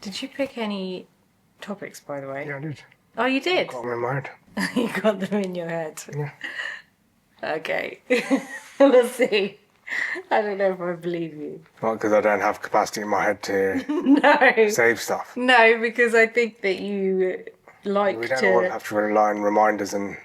Did you pick any topics, by the way? Yeah, I did. Oh, you did? I got them in my head. You got them in your head. Yeah. Okay. We'll see. I don't know if I believe you. Not because I don't have capacity in my head to No. save stuff. No, because I think that you like We don't all have to rely on reminders and...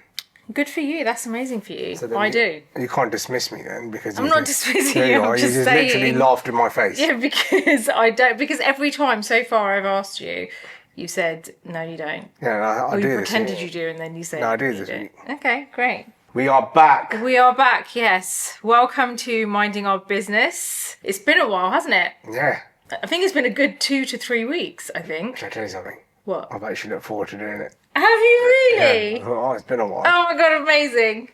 Good for you. That's amazing for you. So I do. You can't dismiss me then because I'm not dismissing you. I'm You just just saying. literally laughed in my face. Yeah, because I don't. Because every time so far I've asked you, you said no, you don't. Yeah, I Or do you this. pretended you do, and then you said No, I do you this don't. week. Okay, great. We are back. We are back. Yes. Welcome to Minding Our Business. It's been a while, hasn't it? Yeah. I think it's been a good 2 to 3 weeks. I think. Should I tell you something? What? I've actually looked forward to doing it. Have you really? Yeah. Oh, it's been a while. Oh my god, amazing.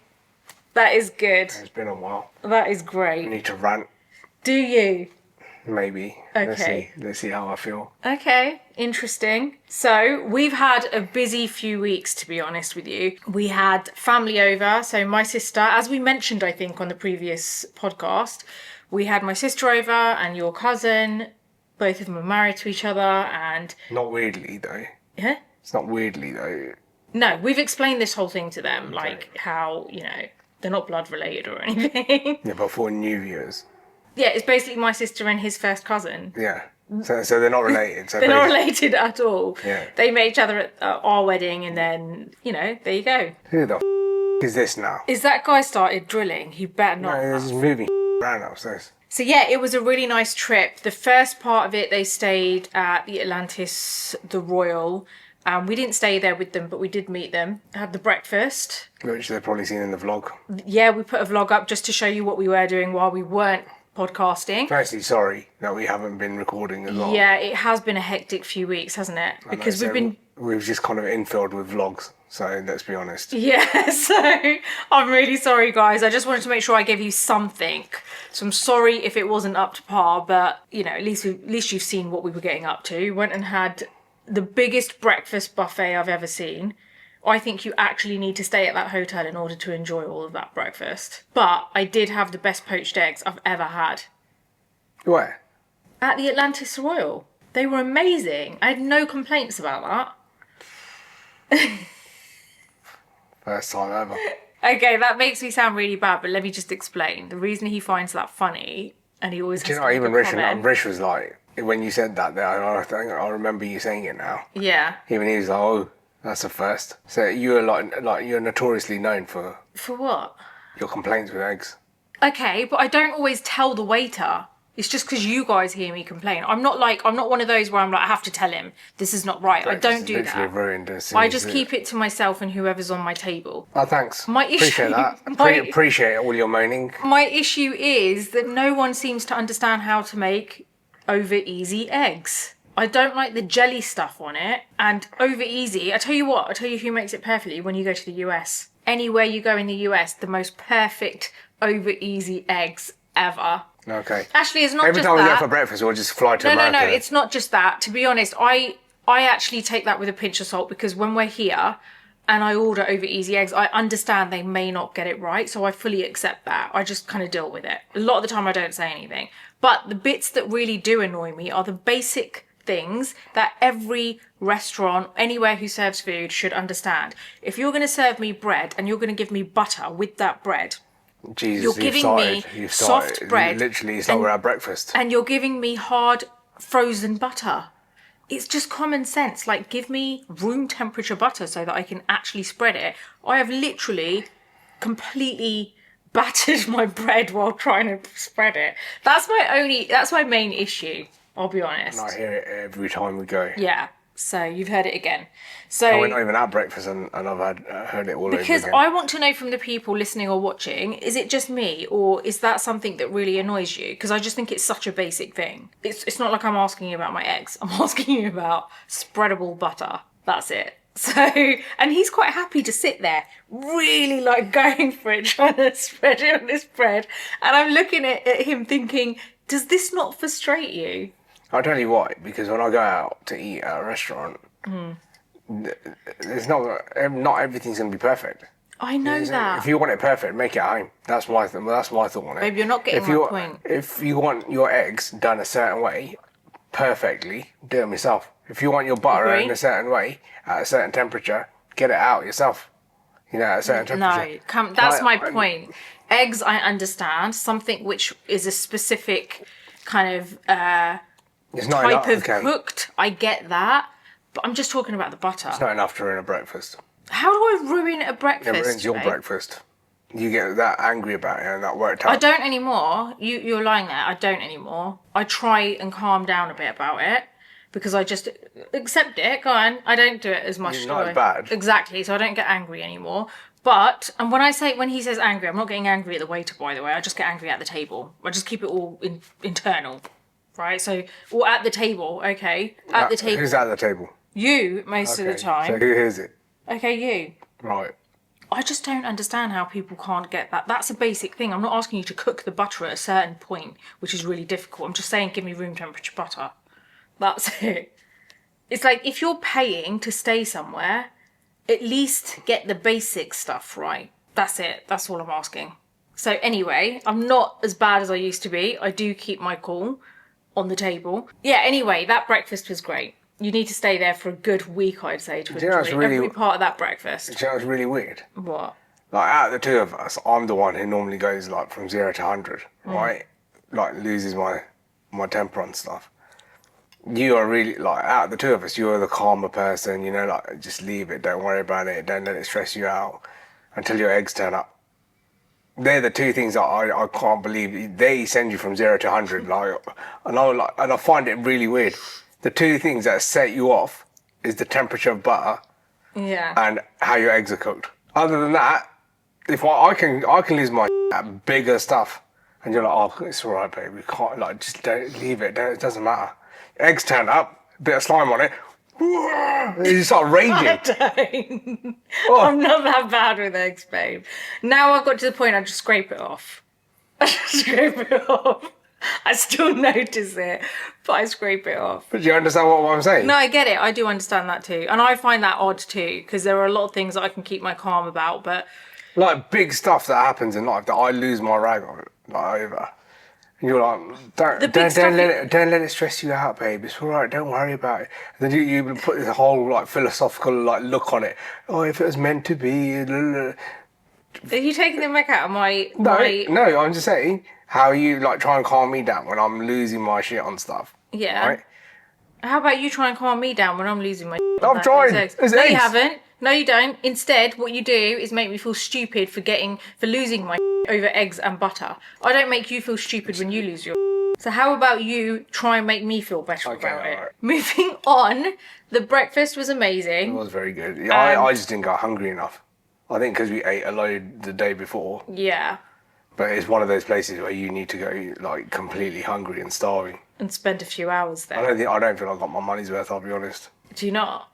That is good. It's been a while. That is I great. need to rant. Do you? Maybe. Okay. Let's see how I feel. Okay, interesting. So we've had a busy few weeks, to be honest with you. We had family over. So my sister, as we mentioned, I think, on the previous podcast, we had my sister over and your cousin. Both of them are married to each other and... Not weirdly, though. Yeah? It's not weirdly, though. No, we've explained this whole thing to them, like how, they're not blood related or anything. Yeah, but for new viewers. Yeah, it's basically my sister and his first cousin. Yeah. So they're not related. So They're not related at all. Yeah. They met each other at our wedding and then, there you go. Who the is this now? Is that guy started drilling? He better not. No, this is moving around upstairs. So yeah, it was a really nice trip. The first part of it, they stayed at the Atlantis, the Royal. We didn't stay there with them, but we did meet them. Had the breakfast. Which they've probably seen in the vlog. Yeah, we put a vlog up just to show you what we were doing while we weren't podcasting. Firstly, sorry that we haven't been recording as well. Yeah, it has been a hectic few weeks, hasn't it? Because we've just kind of infilled with vlogs. So let's be honest. Yeah, so I'm really sorry, guys. I just wanted to make sure I gave you something. So I'm sorry if it wasn't up to par, but at least you've seen what we were getting up to. Went and had the biggest breakfast buffet I've ever seen. I think you actually need to stay at that hotel in order to enjoy all of that breakfast. But I did have the best poached eggs I've ever had. Where? At the Atlantis Royal. They were amazing. I had no complaints about that. First time ever. Okay, that makes me sound really bad, but let me just explain. The reason he finds that funny, and he always has to make even a comment. Rish was like, when you said that, I think I remember you saying it now. Yeah. Even he was like, oh, that's a first. So you were like you're notoriously known for... For what? Your complaints with eggs. Okay, but I don't always tell the waiter. It's just because you guys hear me complain. I'm not one of those where I'm like, I have to tell him this is not right. I don't do that. Ruined I just keep it to myself and whoever's on my table. Oh, thanks. Appreciate that. Appreciate all your moaning. My issue is that no one seems to understand how to make over easy eggs. I don't like the jelly stuff on it. And over easy, I tell you who makes it perfectly when you go to the US. Anywhere you go in the US, the most perfect over easy eggs ever. Okay. Actually, it's not Every just time that. we go for breakfast, we'll just fly to America. No, it's not just that. To be honest, I actually take that with a pinch of salt because when we're here and I order over easy eggs, I understand they may not get it right, so I fully accept that. I just kind of deal with it. A lot of the time I don't say anything. But the bits that really do annoy me are the basic things that every restaurant, anywhere who serves food should understand. If you're going to serve me bread and you're going to give me butter with that bread... Jesus, you're giving me soft bread. Literally, it's like we're at breakfast. And you're giving me hard frozen butter. It's just common sense. Like, give me room temperature butter so that I can actually spread it. I have literally completely battered my bread while trying to spread it. That's my main issue, I'll be honest. And I hear it every time we go. Yeah. So you've heard it again. So we're not even at breakfast and I've heard it all over again. Because I want to know from the people listening or watching, is it just me or is that something that really annoys you? Because I just think it's such a basic thing. It's not like I'm asking you about my eggs. I'm asking you about spreadable butter. That's it. So, and he's quite happy to sit there, really like going for it, trying to spread it on this bread. And I'm looking at him thinking, does this not frustrate you? I'll tell you why, because when I go out to eat at a restaurant, there's not everything's going to be perfect. I know that. If you want it perfect, make it at home. That's my thought on it. Babe, you're not getting my point. If you want your eggs done a certain way, perfectly, do them yourself. If you want your butter Agree. in a certain way, at a certain temperature, get it out yourself. You know, at a certain temperature. That's my Like, point. Eggs, I understand. Something which is a specific kind of It's not type enough. of cooked, I get that. But I'm just talking about the butter. It's not enough to ruin a breakfast. How do I ruin a breakfast? It ruins your babe? breakfast. You get that angry about it and that worked out. I don't anymore. You're lying there. I don't anymore. I try and calm down a bit about it because I just accept it. Go on. I don't do it as much. It's not as bad. Exactly. So I don't get angry anymore. But, and when he says angry, I'm not getting angry at the waiter, by the way. I just get angry at the table. I just keep it all internal. Right? So, or at the table, okay? At the table. Who's at the table? You, most of the time. So who is it? Okay, you. Right. I just don't understand how people can't get that. That's a basic thing. I'm not asking you to cook the butter at a certain point, which is really difficult. I'm just saying give me room temperature butter. That's it. It's like if you're paying to stay somewhere, at least get the basic stuff right. That's it. That's all I'm asking. So anyway, I'm not as bad as I used to be. I do keep my cool on the table. Yeah, anyway, that breakfast was great. You need to stay there for a good week, I'd say, to enjoy every part of that breakfast. Do you know what's really weird? What? Like, out of the two of us, I'm the one who normally goes, like, from 0 to 100, right? Like, loses my temper on stuff. You are really, like, out of the two of us, you're the calmer person, you know, like, just leave it, don't worry about it, don't let it stress you out until your eggs turn up. They're the two things that I can't believe. They send you from 0 to 100, like, and I find it really weird. The two things that set you off is the temperature of butter and how your eggs are cooked. Other than that, if I can lose my at bigger stuff, and you're like, oh, it's all right, babe. We can't, like, just don't leave it. It doesn't matter. Eggs turn up, bit of slime on it. You start raging. I'm not that bad with eggs, babe. Now I've got to the point I just scrape it off. I just scrape it off. I still notice it, but I scrape it off. But do you understand what I'm saying? No, I get it. I do understand that too. And I find that odd too, because there are a lot of things that I can keep my calm about, but... Like, big stuff that happens in life that I lose my rag on, like, over. And you're like, don't let it stress you out, babe. It's all right. Don't worry about it. And then you put this whole, like, philosophical, like, look on it. Oh, if it was meant to be... Are you taking the mick out of my... No, I'm just saying... How you, like, try and calm me down when I'm losing my shit on stuff. Yeah. Right? How about you try and calm me down when I'm losing my shit? I've tried. No, you haven't. No, you don't. Instead, what you do is make me feel stupid for losing my shit over eggs and butter. I don't make you feel stupid when you lose your shit. So how about you try and make me feel better about it? Right. Moving on, the breakfast was amazing. It was very good. I just didn't go hungry enough. I think because we ate a load the day before. Yeah. But it's one of those places where you need to go, like, completely hungry and starving. And spend a few hours there. I don't feel I got my money's worth, I'll be honest. Do you not?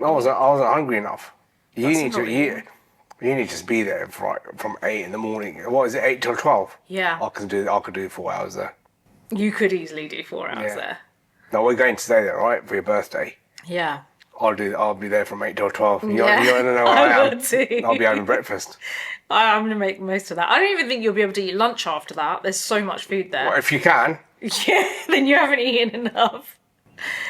I wasn't hungry enough. You need to just be there from 8 in the morning. What is it, 8 till 12? Yeah. I could do 4 hours there. You could easily do 4 hours there. No, we're going to stay there, right, for your birthday. Yeah. I'll be there from 8 till 12. You Yeah. don't know where I am. Will too. I'll be having breakfast. I'm going to make the most of that. I don't even think you'll be able to eat lunch after that. There's so much food there. Well, if you can. Yeah, then you haven't eaten enough.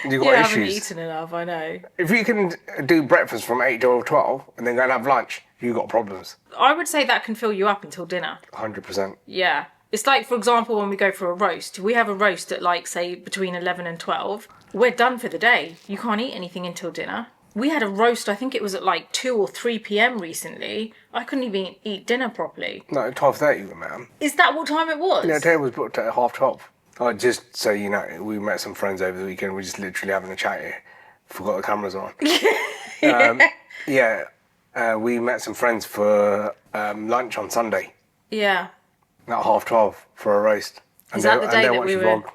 You've got You issues. haven't eaten enough, I know. If you can do breakfast from 8 till 12 and then go and have lunch, you've got problems. I would say that can fill you up until dinner. 100%. Yeah. It's like, for example, when we go for a roast. If we have a roast at, like, say, between 11 and 12, we're done for the day. You can't eat anything until dinner. We had a roast, I think it was at like 2 or 3 p.m. recently. I couldn't even eat dinner properly. No, 12:30 we met 'em. Is that what time it was? Yeah, table was booked at 12:30. Just so you know, we met some friends over the weekend. We're just literally having a chat here. Forgot the cameras on. We met some friends for lunch on Sunday Yeah. at 12:30 for a roast. Is that the day that we were... Vlog.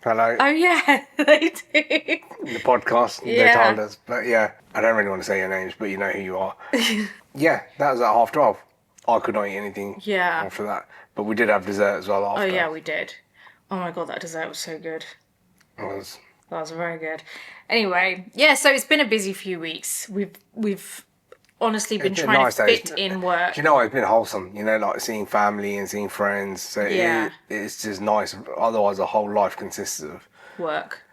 Hello. Oh, yeah, they do. The podcast, they told us. But yeah, I don't really want to say your names, but you know who you are. Yeah, that was at 12:30. I could not eat anything after that. But we did have dessert as well after. Oh, yeah, we did. Oh, my God, that dessert was so good. It was. That was very good. Anyway, yeah, so it's been a busy few weeks. We've honestly been trying to fit in work. Do you know, it's been wholesome, you know, like seeing family and seeing friends. So it's just nice. Otherwise, the whole life consists of work.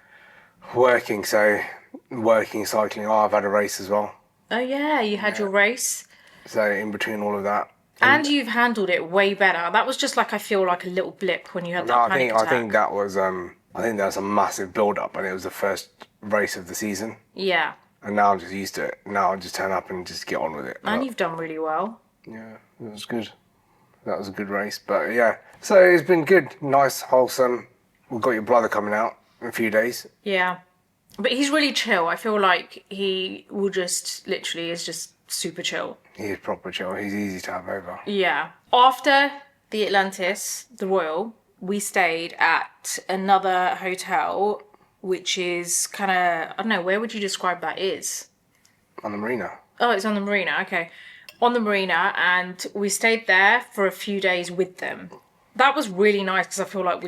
Working, cycling. Oh, I've had a race as well. Oh yeah, you had your race. So in between all of that. And you've handled it way better. That was just like, I feel like a little blip when you had No, that panic I attack. think that was a massive build up, and it was the first race of the season. Yeah. And now I'm just used to it. Now I just turn up and just get on with it. And you've done really well. Yeah, it was good. That was a good race. But yeah, so it's been good, nice, wholesome. We've got your brother coming out in a few days. Yeah. But he's really chill. I feel like he will just literally is just super chill. He's proper chill. He's easy to have over. Yeah. After the Atlantis, the Royal, we stayed at another hotel, which is kind of, I don't know, where would you describe that is? On the marina. Oh, it's on the marina. Okay. On the marina, and we stayed there for a few days with them. That was really nice because I feel like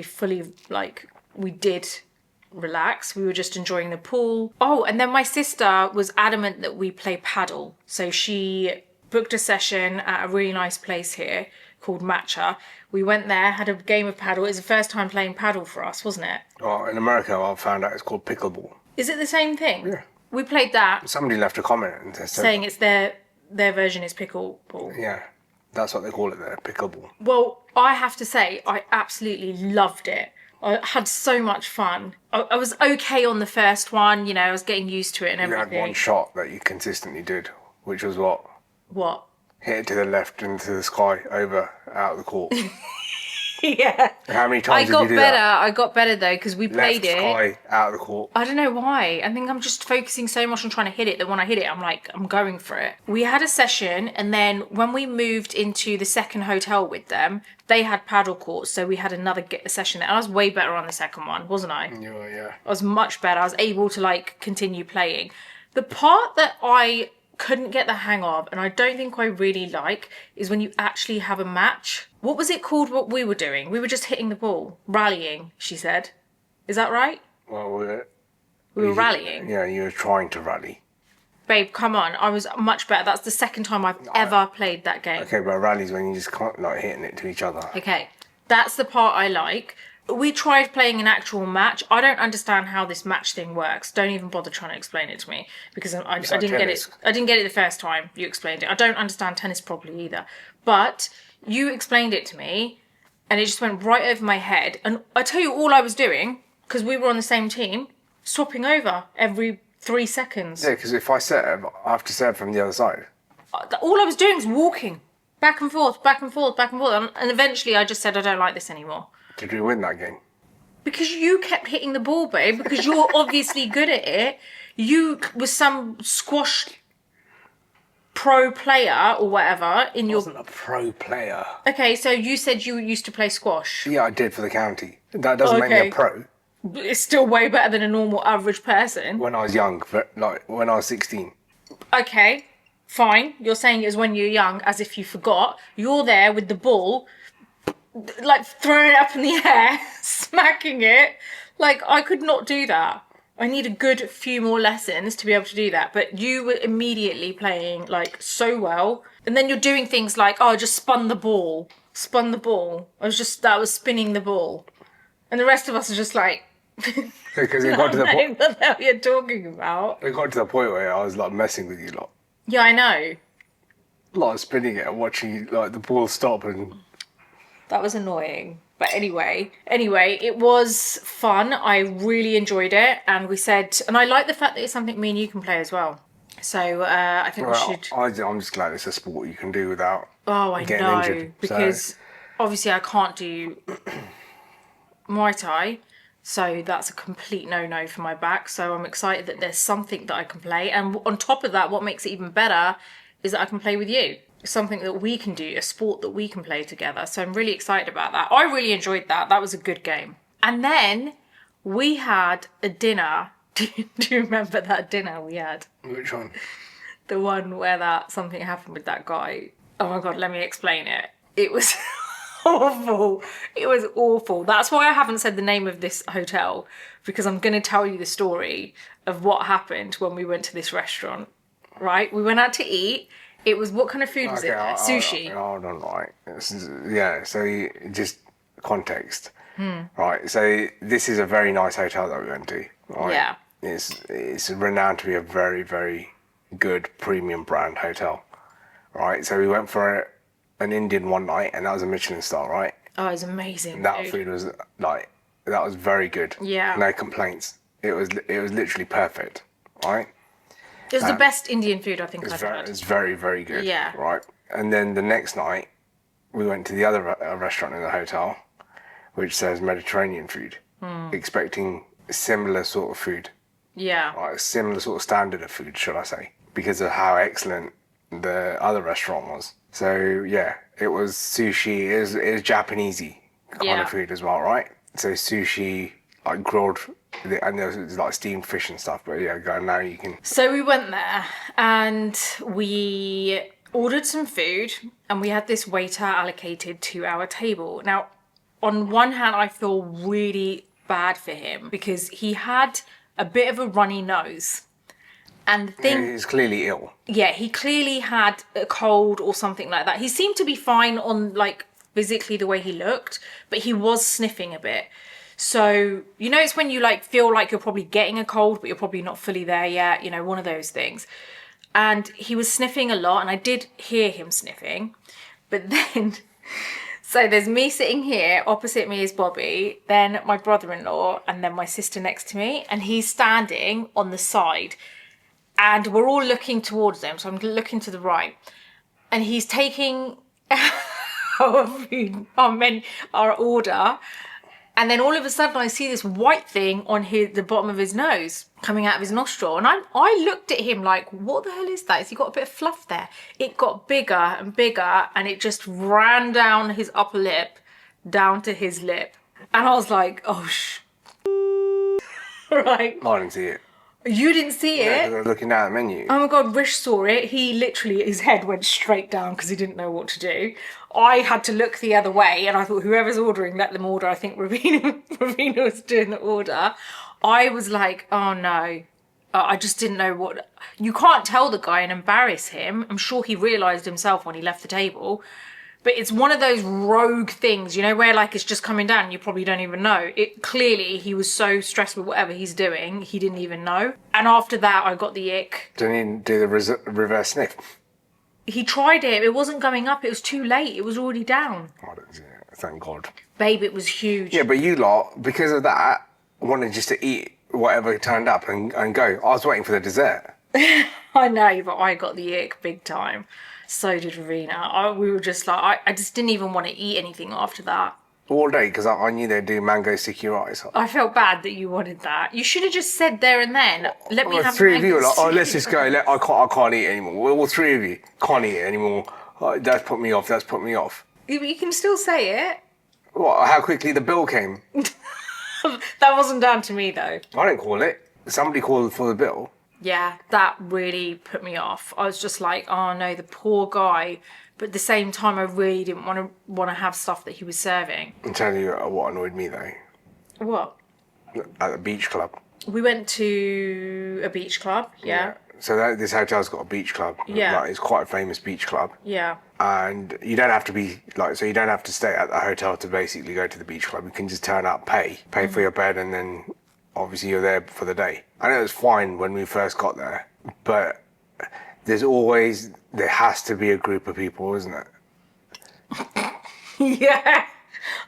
we did relax. We were just enjoying the pool. Oh, and then my sister was adamant that we play paddle. So she booked a session at a really nice place here called Matcha. We went there, had a game of paddle. It was the first time playing paddle for us, wasn't it? Well, in America, I found out it's called pickleball. Is it the same thing? Yeah. We played that, Somebody left a comment and said, saying it's their version is pickleball. yeah, that's what they call it there, pickleball. Well, I have to say, I absolutely loved it. I had so much fun. I was okay on the first one, you know, I was getting used to it and You everything. had one shot that you consistently did, which was what? What? Hit it to the left into the sky, out of the court. Yeah. How many times did you do that? I got better though, because we played Left sky, out of the court. I don't know why. I think I'm just focusing so much on trying to hit it that when I hit it, I'm going for it. We had a session, and then when we moved into the second hotel with them, they had paddle courts, so we had another session there. I was way better on the second one, wasn't I? Yeah. I was much better. I was able to continue playing. The part that I couldn't get the hang of, and I don't think I really like, is when you actually have a match. What was it called, what we were doing? We were just hitting the ball. Rallying, she said. Is that right? Well, We were rallying. Yeah, you were trying to rally. Babe, come on. I was much better. That's the second time I've ever played that game. Okay, but rallies when you just can't, hitting it to each other. Okay. That's the part I like. We tried playing an actual match. I don't understand how this match thing works. Don't even bother trying to explain it to me, because I didn't get it. I didn't get it the first time you explained it. I don't understand tennis properly either. But you explained it to me, and it just went right over my head. And I tell you, all I was doing, because we were on the same team, swapping over every 3 seconds. Yeah, because if I serve, I have to serve from the other side. All I was doing was walking back and forth, back and forth, back and forth. And eventually I just said, I don't like this anymore. Did we win that game? Because you kept hitting the ball, babe, because you're obviously good at it. You was some squash pro player or whatever in I wasn't a pro player. Okay, so you said you used to play squash. Yeah, I did for the county. That doesn't make me a pro. It's still way better than a normal average person. When I was young, when I was 16. Okay, fine. You're saying it was when you were young, as if you forgot. You're there with the ball, throwing it up in the air, smacking it. I could not do that. I need a good few more lessons to be able to do that. But you were immediately playing so well. And then you're doing things I just spun the ball. That was spinning the ball. And the rest of us are just because it got to the point. What the hell you're talking about? It got to the point where I was messing with you lot. Yeah, I know. Spinning it and watching the ball stop and. That was annoying. But anyway, it was fun. I really enjoyed it. And we said, and I like the fact that it's something me and you can play as well. So I think we should. I'm just glad it's a sport you can do without getting injured. Because obviously I can't do Muay Thai. So that's a complete no-no for my back. So I'm excited that there's something that I can play. And on top of that, what makes it even better is that I can play with you. Something that we can do, a sport that we can play together. So I'm really excited about that. I really enjoyed that. That was a good game. And then we had a dinner. Do you remember that dinner we had? Which one? The one where something happened with that guy. Oh my God, let me explain it. It was awful. It was awful. That's why I haven't said the name of this hotel, because I'm going to tell you the story of what happened when we went to this restaurant. Right? We went out to eat. It was, what kind of food was it? Sushi. Hold on, right. So just context. Right, so this is a very nice hotel that we went to. Right? Yeah. it's renowned to be a very, very good premium brand hotel, right? So we went for an Indian one night, and that was a Michelin star, right? Oh, it's amazing. And that food was like, that was very good. Yeah. No complaints. It was literally perfect, right? It was the best Indian food I think I've had. It's very, very good. Yeah. Right. And then the next night, we went to the other restaurant in the hotel, which says Mediterranean food, expecting similar sort of food, Yeah. right? A similar sort of standard of food, should I say, because of how excellent the other restaurant was. So yeah, it was sushi. It was Japanesey kind of food as well, right? So sushi, like grilled, and there was like steamed fish and stuff. But yeah, go now you can. So we went there and we ordered some food, and we had this waiter allocated to our table. Now, on one hand, I feel really bad for him because he had a bit of a runny nose. And the thing, He's clearly ill. yeah, he clearly had a cold or something like that. He seemed to be fine on like physically the way he looked, but he was sniffing a bit. So, you know, it's when you like feel like you're probably getting a cold, but you're probably not fully there yet, you know, one of those things. And he was sniffing a lot, and I did hear him sniffing. But then, so there's me sitting here, opposite me is Bobby, then my brother-in-law, and then my sister next to me, and he's standing on the side. And we're all looking towards him, so I'm looking to the right. And he's taking our food, our order. And then all of a sudden I see this white thing on the bottom of his nose coming out of his nostril. And I looked at him like, what the hell is that? Has he got a bit of fluff there? It got bigger and bigger, and it just ran down his upper lip, down to his lip. And I was like, oh, right. I didn't see it. You didn't see Yeah, it? 'cause I was looking at the menu. Oh my God, Rish saw it. He literally, his head went straight down because he didn't know what to do. I had to look the other way, and I thought, whoever's ordering, let them order. I think Ravina was doing the order. I was like, oh no. I just didn't know what... You can't tell the guy and embarrass him. I'm sure he realised himself when he left the table. But it's one of those rogue things, you know, where like it's just coming down and you probably don't even know. It clearly, he was so stressed with whatever he's doing, he didn't even know. And after that, I got the ick. Didn't he do the reverse sniff? He tried it. It wasn't going up. It was too late. It was already down. I didn't see it. Thank God. Babe, it was huge. Yeah, but you lot, because of that, wanted just to eat whatever turned up and go. I was waiting for the dessert. I know, but I got the ick big time. So did Ravina. We were just like, I just didn't even want to eat anything after that. All day, because I knew they'd do mango sticky rice. I felt bad that you wanted that. You should have just said there and then, let me have three of you were like, oh, mango let's just go. I can't eat anymore. All three of you can't eat it anymore. That's put me off. That's put me off. You can still say it. What? How quickly the bill came? That wasn't down to me though. I didn't call it. Somebody called for the bill. Yeah, that really put me off. I was just like, oh no, the poor guy. But at the same time, I really didn't want to have stuff that he was serving. I'll tell you what annoyed me though. What? At the beach club. We went to a beach club, yeah. So this hotel's got a beach club. Yeah. Like, it's quite a famous beach club. Yeah. And you don't have to be like, so you don't have to stay at the hotel to basically go to the beach club. You can just turn up, pay for your bed, and then obviously you're there for the day. I know it was fine when we first got there, but there has to be a group of people, isn't it? Yeah.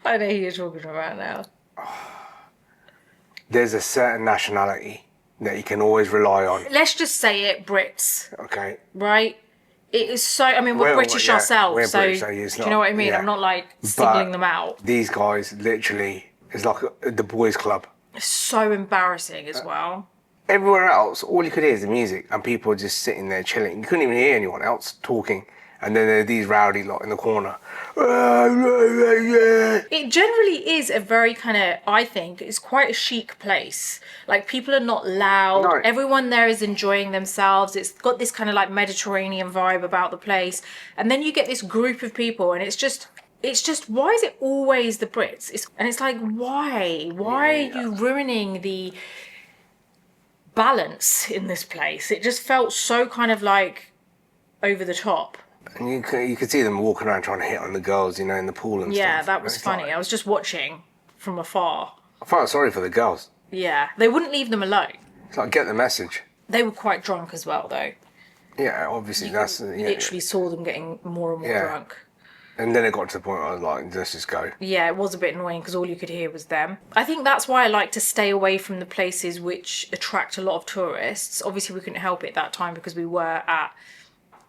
I know who you're talking about now. There's a certain nationality that you can always rely on. Let's just say it, Brits, Okay. right? It is so, I mean, we're British ourselves, we're so British, so it's do you know what I mean? yeah. I'm not like singling them out. These guys literally, it's like the boys club. It's so embarrassing as well. Everywhere else, all you could hear is the music and people just sitting there chilling. You couldn't even hear anyone else talking. And then there are these rowdy lot in the corner. It generally is a very kind of, I think, it's quite a chic place. Like, people are not loud. No. Everyone there is enjoying themselves. It's got this kind of like Mediterranean vibe about the place. And then you get this group of people and it's just, why is it always the Brits? It's like, why? Why are you ruining the balance in this place? It just felt so kind of like over the top. And you could see them walking around trying to hit on the girls, you know, in the pool and stuff. Yeah, that was It's funny. like- I was just watching from afar. I felt sorry for the girls. Yeah, they wouldn't leave them alone. It's like, get the message. They were quite drunk as well, though. Yeah, obviously that's Literally saw them getting more and more drunk. And then it got to the point where I was like, let's just go. Yeah, it was a bit annoying because all you could hear was them. I think that's why I like to stay away from the places which attract a lot of tourists. Obviously, we couldn't help it that time because we were at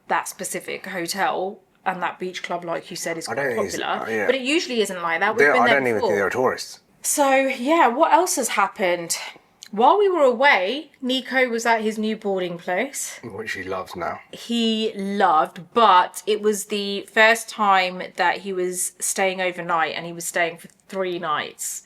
that specific hotel, and that beach club, like you said, is quite popular. But it usually isn't like that. I don't even think they were tourists. So, yeah, what else has happened? While we were away, Nico was at his new boarding place. Which he loves now. He loved, but it was the first time that he was staying overnight, and he was staying for 3 nights.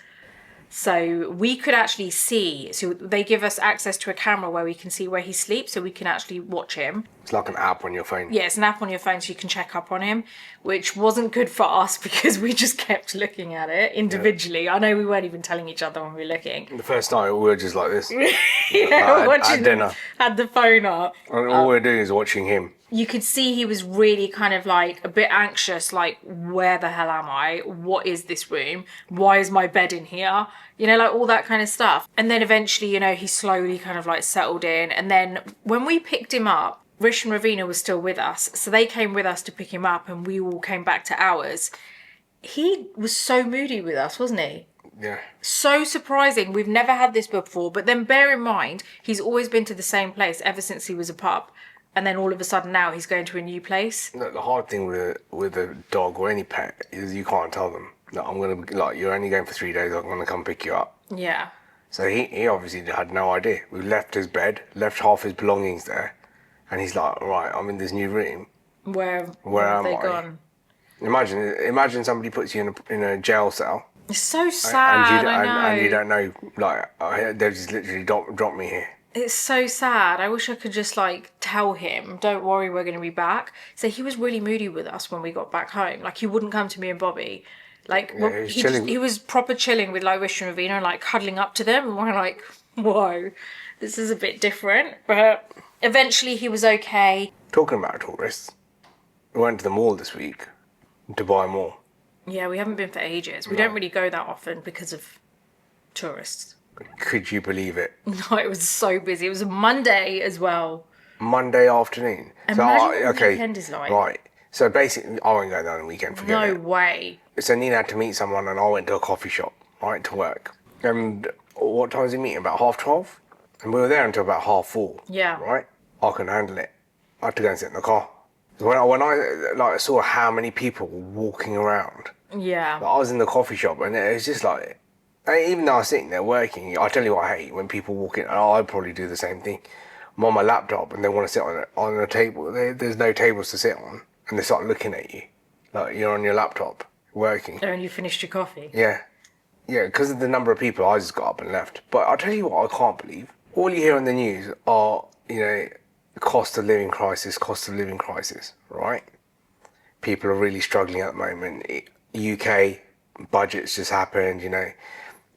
So we could actually see, so they give us access to a camera where we can see where he sleeps, so we can actually watch him. It's like an app on your phone. Yeah, it's an app on your phone so you can check up on him, which wasn't good for us because we just kept looking at it individually. Yeah. I know we weren't even telling each other when we were looking. The first night we were just like this. Watching at dinner. Had the phone up. And all we're doing is watching him. You could see he was really kind of like a bit anxious, like, where the hell am I? What is this room? Why is my bed in here? You know, like all that kind of stuff. And then eventually, you know, he slowly kind of like settled in. And then when we picked him up, Rish and Ravina were still with us. So they came with us to pick him up and we all came back to ours. He was so moody with us, wasn't he? Yeah. So surprising. We've never had this before. But then bear in mind, he's always been to the same place ever since he was a pup. And then all of a sudden now he's going to a new place. The hard thing with a dog or any pet is you can't tell them that you're only going for 3 days, I'm going to come pick you up. Yeah. So he obviously had no idea. We left his bed, left half his belongings there. And he's like, right, I'm in this new room. Where am they I? Gone? Imagine somebody puts you in a jail cell. It's so sad, and you don't know, like, they've just literally dropped me here. It's so sad. I wish I could just like tell him, don't worry, we're going to be back. So he was really moody with us when we got back home. Like he wouldn't come to me and Bobby. Like he was proper chilling with like Rish and Ravina and like cuddling up to them. And we're like, whoa, this is a bit different. But eventually he was okay. Talking about tourists, we went to the mall this week, Dubai Mall. Yeah, we haven't been for ages. We don't really go that often because of tourists. Could you believe it? No, it was so busy. It was a Monday as well. Monday afternoon. Imagine what the weekend is like. Right. So basically, I won't go down on the weekend. Forget it. No way. So Nina had to meet someone, and I went to a coffee shop, right, to work. And what time was he meeting? About 12:30, and we were there until about 4:30. Yeah. Right. I couldn't handle it. I had to go and sit in the car. When I saw how many people were walking around. Yeah. Like, I was in the coffee shop, and it was just like. Even though I was sitting there working, I tell you what I hate, when people walk in, and I'd probably do the same thing. I'm on my laptop and they want to sit on a table. There's no tables to sit on, and they start looking at you. Like you're on your laptop, working. Oh, and you finished your coffee? Yeah. Yeah, because of the number of people, I just got up and left. But I'll tell you what I can't believe. All you hear on the news are, cost of living crisis, right? People are really struggling at the moment. UK budgets just happened,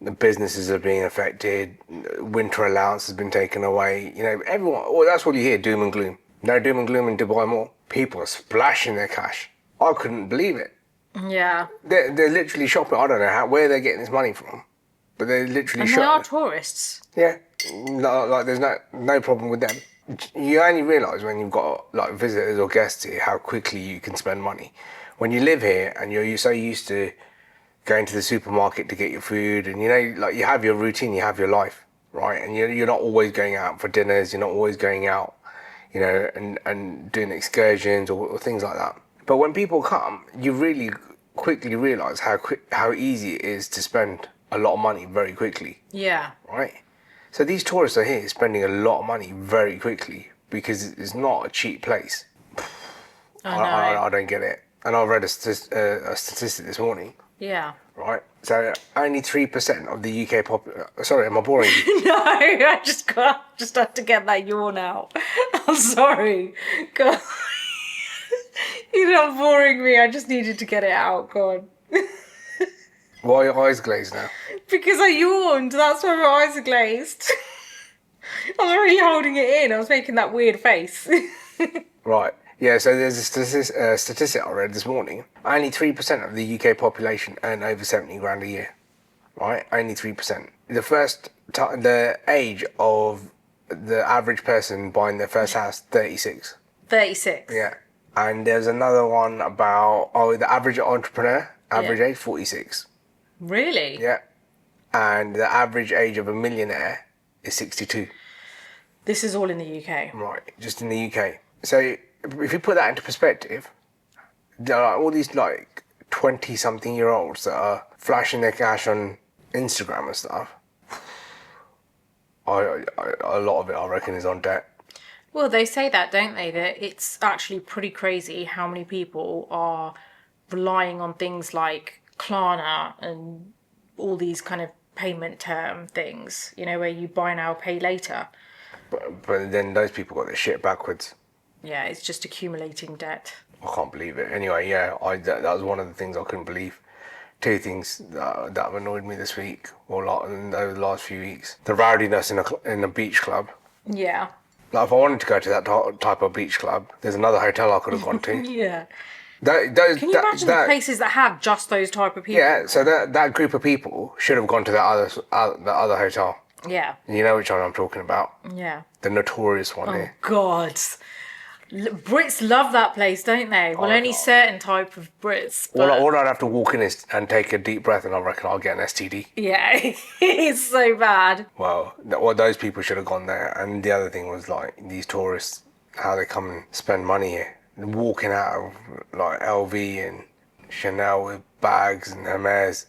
the businesses are being affected, winter allowance has been taken away, everyone, that's what you hear, doom and gloom. No doom and gloom in Dubai Mall. People are splashing their cash. I couldn't believe it. Yeah. They're literally shopping. I don't know where they're getting this money from, but they're literally shopping. And they are tourists. Yeah. Like there's no problem with them. You only realise when you've got like visitors or guests here how quickly you can spend money. When you live here and you're so used to going to the supermarket to get your food, and you have your routine, you have your life, right? And you're not always going out for dinners, you're not always going out, and doing excursions or things like that. But when people come, you really quickly realise how easy it is to spend a lot of money very quickly. Yeah. Right? So these tourists are here spending a lot of money very quickly because it's not a cheap place. I don't get it. And I read a statistic this morning. Yeah. Right. So only 3% of the UK Sorry, am I boring you? No, I just had to get that yawn out. I'm sorry. God. You're not boring me. I just needed to get it out. God. Why are your eyes glazed now? Because I yawned. That's why my eyes are glazed. I was really holding it in. I was making that weird face. Right. Yeah, so there's a statistic I read this morning. Only 3% of the UK population earn over 70 grand a year. Right? Only 3%. The age of the average person buying their first house, 36. 36. Yeah. And there's another one about, the average entrepreneur, average age, 46. Really? Yeah. And the average age of a millionaire is 62. This is all in the UK. Right, just in the UK. So if you put that into perspective, there are all these like 20-something-year-olds that are flashing their cash on Instagram and stuff. A lot of it, I reckon, is on debt. Well, they say that, don't they? That it's actually pretty crazy how many people are relying on things like Klarna and all these kind of payment term things, you know, where you buy now, pay later. But then those people got their shit backwards. Yeah, it's just accumulating debt. I can't believe it. Anyway, yeah, that was one of the things I couldn't believe. Two things that have annoyed me this week, or over the last few weeks. The rowdiness in a beach club. Yeah. Like, if I wanted to go to that type of beach club, there's another hotel I could have gone to. Yeah. Can Can you imagine the places that have just those type of people? Yeah, so that group of people should have gone to that other hotel. Yeah. You know which one I'm talking about? Yeah. The notorious one here. God. Brits love that place, don't they? Well, only certain type of Brits. But... All I'd have to walk in is and take a deep breath, and I reckon I'll get an STD. Yeah, it's so bad. Well, those people should have gone there. And the other thing was like these tourists, how they come and spend money here, walking out of like LV and Chanel with bags and Hermes.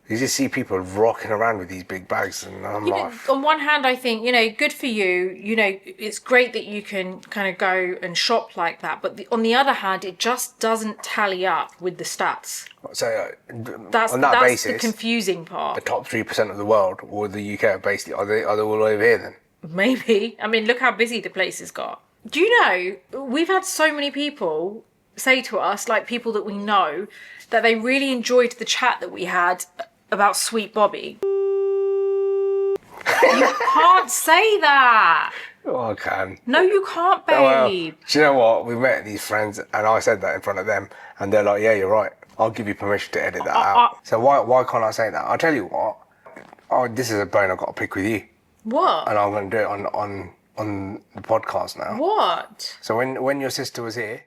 You just see people rocking around with these big bags, and I'm like... On one hand, I think, good for you. It's great that you can kind of go and shop like that. But on the other hand, it just doesn't tally up with the stats. So that's basis, the confusing part. The top 3% of the world, or the UK, are basically, are they all over here then? Maybe. I mean, look how busy the place has got. Do you know, we've had so many people say to us, like people that we know, that they really enjoyed the chat that we had about Sweet Bobby. You can't say that. Oh, I can. No, you can't, babe. Well, do you know what? We met these friends, and I said that in front of them, and they're like, "Yeah, you're right. I'll give you permission to edit that out." So why can't I say that? I'll tell you what. Oh, this is a bone I've got to pick with you. What? And I'm going to do it on the podcast now. What? So when your sister was here,